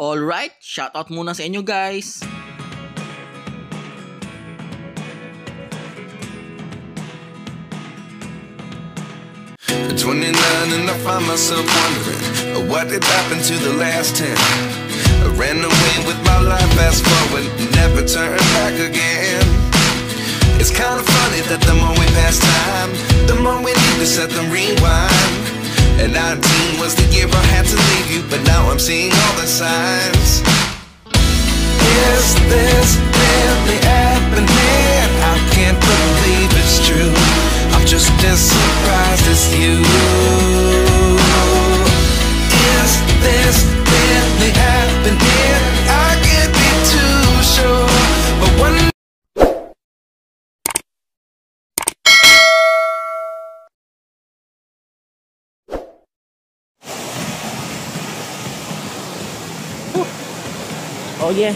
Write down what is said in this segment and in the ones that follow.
Alright, shoutout muna sa inyo guys. At 29 and I find myself wondering what did happen to the last 10. I ran away with my life, fast forward, never turn back again. It's kind of funny that the more we pass time, the more we need to set them rewind. And 19 was the year I had to leave you, but now I'm seeing all the signs. Is this really happening? I can't believe it's true. I'm just as surprised as you. Is this really happening? I can't be too sure, but one. Oh yeah.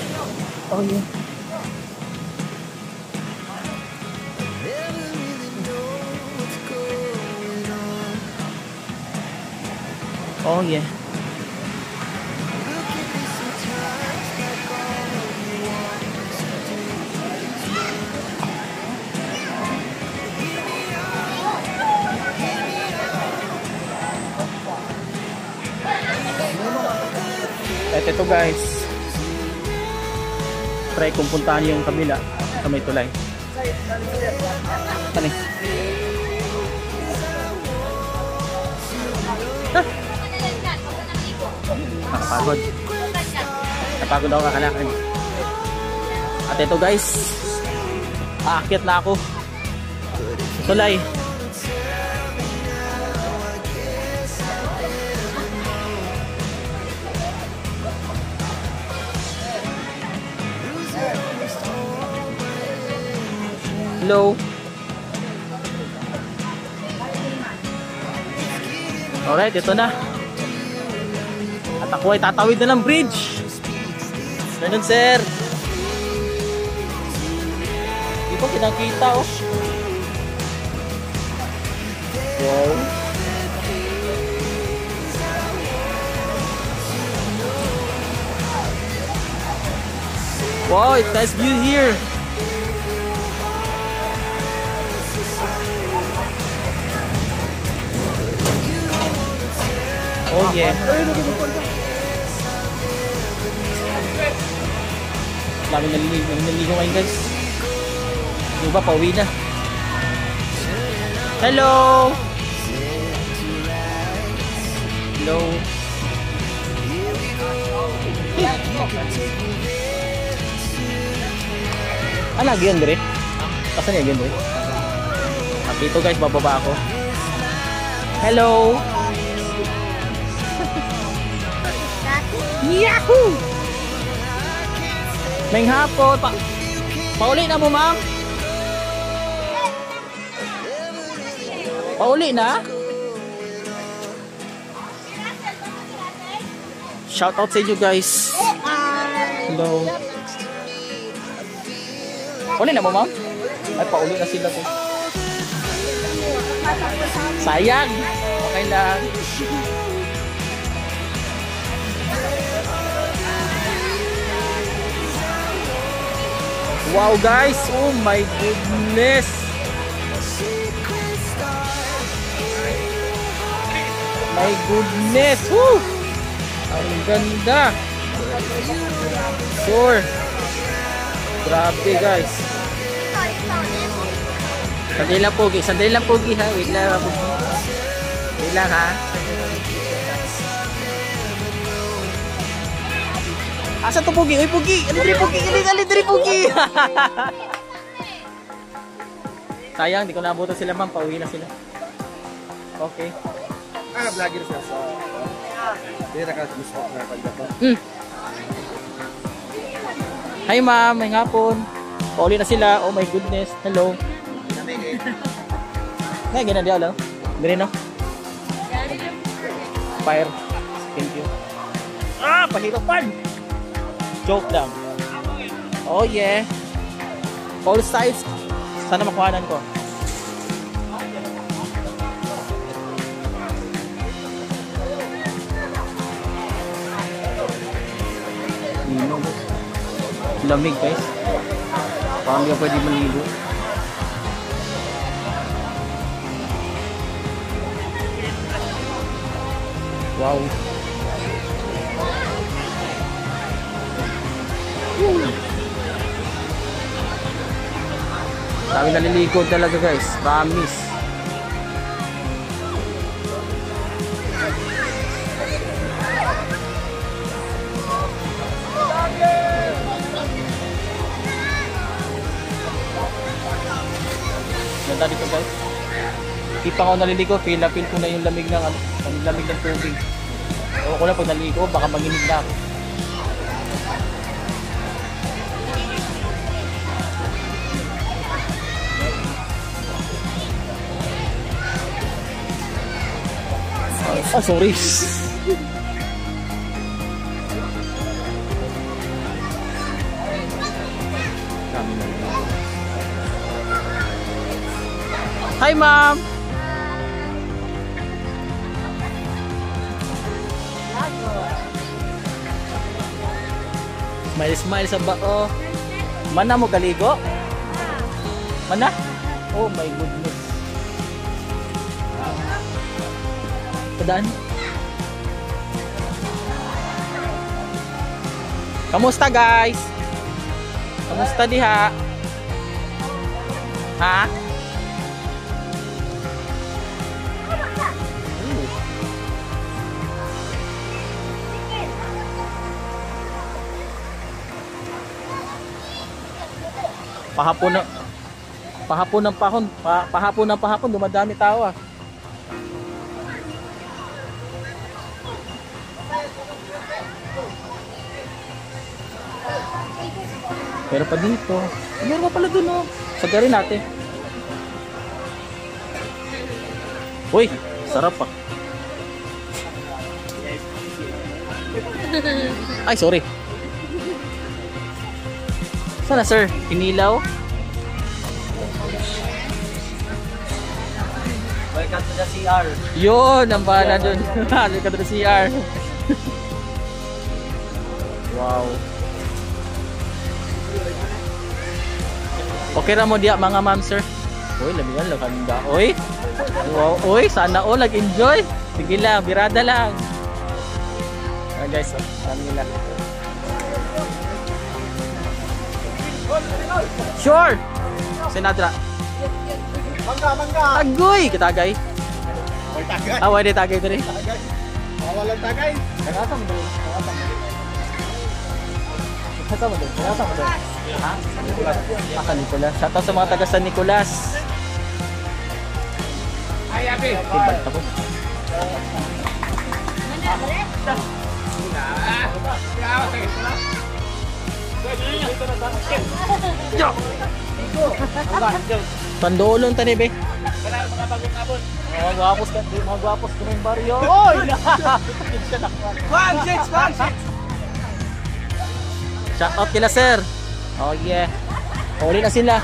Oh yeah. Oh yeah. At ito guys, try kung puntahan yung kabila sa may tulay. Ano? Nakapagod. Napagod ako kakalakad. At ito guys, aakyat na ako tulay. Hello. Alright, ito na. At ako ay tatawid na ng bridge. Ganun sir. Hindi ko pinakita oh. Wow. Wow, it's nice view here. Oh yeah. Lagi naliligo ngayon guys. Di ba pauwi na? Hello. Hello. Lagi yan dire? Kasan yan dire? At dito guys, bababa ako. Hello. Yahoo! May hapon pauli na mo ma'am? Pauli na? Shout out sa inyo guys. Hello. Pauli na mo ma'am? Ay pauli na sila po. Sayang. Okay lang. Wow guys, oh my goodness. My goodness. Woo! Ang ganda. Sure. Grabe guys. Sandali lang pogi, ha. Wait lang pogi. Wait lang ha. Asa to pogi? Uy pogi! Alidri pogi! Alidri pogi! Sayang, di ko naabutan sila ma'am. Pauwi na sila. Okay. Vlogger sir. So, hindi na kasi gusto ko na pagdato. Hi ma'am, may hapon. Pauwi na sila. Oh my goodness. Hello. Ngayon, ganyan di alam. Gano'n no? Fire. Thank you. Pahirapan! Joke lang. Oh yeah. All sides. Sana makuhanan ko. Nino, guys. Lamig, guys. Parang hindi ka pwede maligo. Wow. Kami naliligo talaga, guys. Promise. Ganda dito, guys. Di pa ako naliligo, feel ko na yung lamig ng lamig ng tubig. Ewan ko lang pag naliligo, baka manginig na ako. Ah, sorry. Hi, ma'am. Smile sa bao. Mana mo kaligo? Mana? Oh my goodness. Padaan? Kamusta, guys? Kamusta diha? Ha? Pahapon ng pahapon dumadami tao ah. Pero pa dito, meron pa pala dun oh. Sagarin natin. Uy, sarap ah. Ay, sorry. Sana sir, inilaw. Welcome to the CR. Yun, ang bahala dun. Welcome to the CR. Wow. Okay ra mo diya mga ma'am sir. Uy, lamigan lang kanda. Uy. Wow, uy, sana all nag-enjoy. Sige lang, birada lang. Ah guys, kami lang. Sure. Senadra. Mangga. Agoy, kitagay. Oy, tagay. Ah, wala tagay diri. Tagay. Walang tagay. Nakasama mo. Ha? Aka Nicolas. Shoutout sa mga taga San Nicolas. Ay, abi. Tibat ako. Pandolon tani be. Mga gwapos ka ng baryo. Oy! 1-6. Shoutout kila sir. Oh yeah. Uli na sila.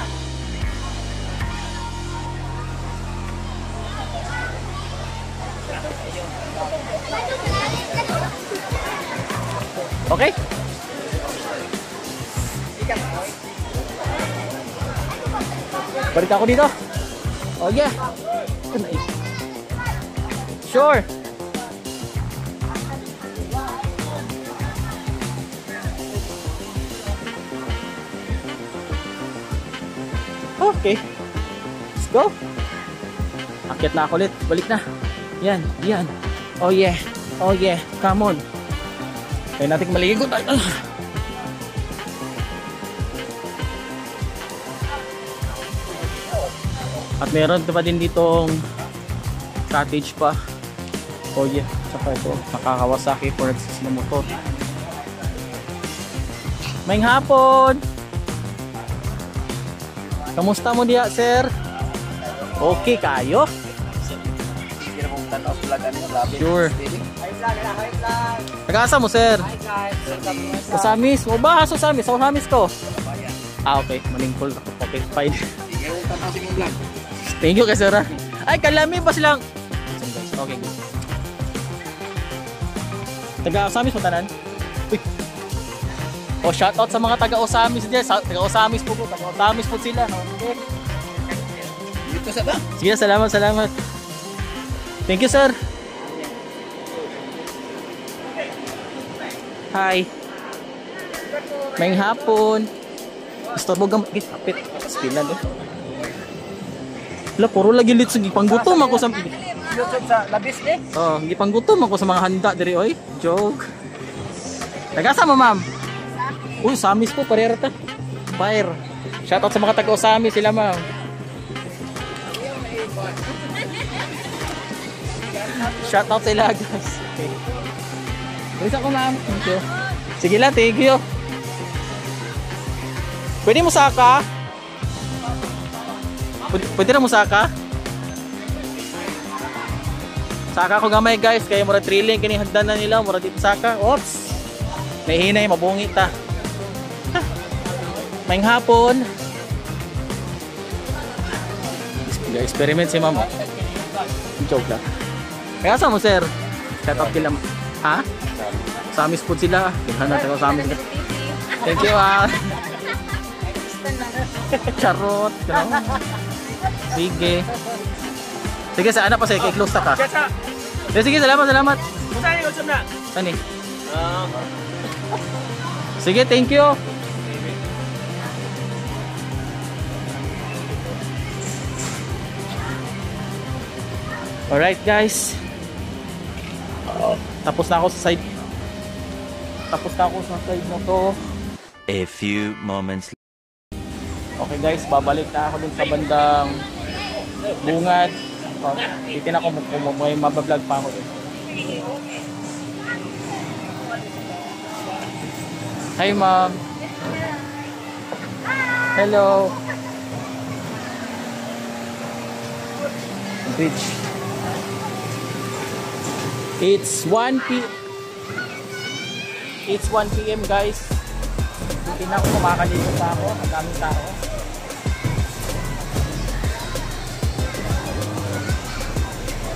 Okay? Balik ako dito. Oh yeah. Sure. Okay. Let's go. Akyat na ako ulit. Balik na. Yan. Oh yeah. Come on. Kaya natin maligo tayo. At meron pa din ditong cottage pa. Oh yeah. Saka ito. Nakakawasaki for access na motor. Maing hapon. Kamusta mo diya, sir? Okay kayo? Sige na kung tanaw vlog ano labi. Sure. Hi vlog. Tagasa mo, sir? Hi guys. Usamis. O ba? Usamis. Sa usamis ko. Ah, okay. Maningkol. Okay, fine. Sige kung tanaw si mong vlog. Thank you kay sir. Ay, kalami pa silang. Okay, good. Taga usamis mo tanan? Uy. O shoutout sa mga taga-Osamis diyan. Taga-Osamis po po. Taga-Osamis po sila. Okay. Dito sa ba? Sige, salamat, salamat. Thank you, sir. Hi. May hapon. Gusto mo gamit kapit. Spilan eh. Wala, puro lagi lit. Gipanggutom ako sa... YouTube sa labis eh. Oh, gipanggutom ako sa mga handa diri oy. Joke. Tagasa mo, ma'am? Uy, Samis po, parera ta. Fire. Shoutout sa mga taga-Osamis sila, ma'am. Shoutout sila, guys. Okay. Bisa ko, ma'am. Thank you. Sige lang, thank you. Pwede mo saka? Pwede na mo saka? Saka ko gamay, guys. Kaya mura drilling, kini hagdan na nila. Mura dito saka. Oops. Nahinay, mabungi ta. Maing hapon. Experiment si mama. Joke lang. Kaya saan mo, sir? Shout out kila. Ha? Samis food sila. Kaya tayo Samis. Thank you, ah. Charot. Sige. Sige, saan na pa sa'yo? Close ta ka. Sige, salamat, salamat. Saan yung usap na? Saan eh? Sige, thank you. Alright, guys. Tapos na ako sa side. Tapos na ako sa side na to. A few moments later. Okay, guys, babalik na ako dun sa bandang bungad. Oh, titin ako kung may mabablog pa ako dun. Hi, ma'am. Hello. Beach. It's 1 p.m. guys. Hindi na ako kumakaligo pa ako. Ang daming tao.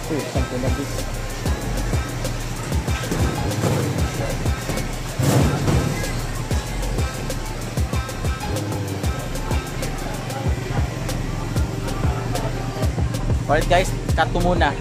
Uy, saan ko na beach? Alright guys, cut ko muna.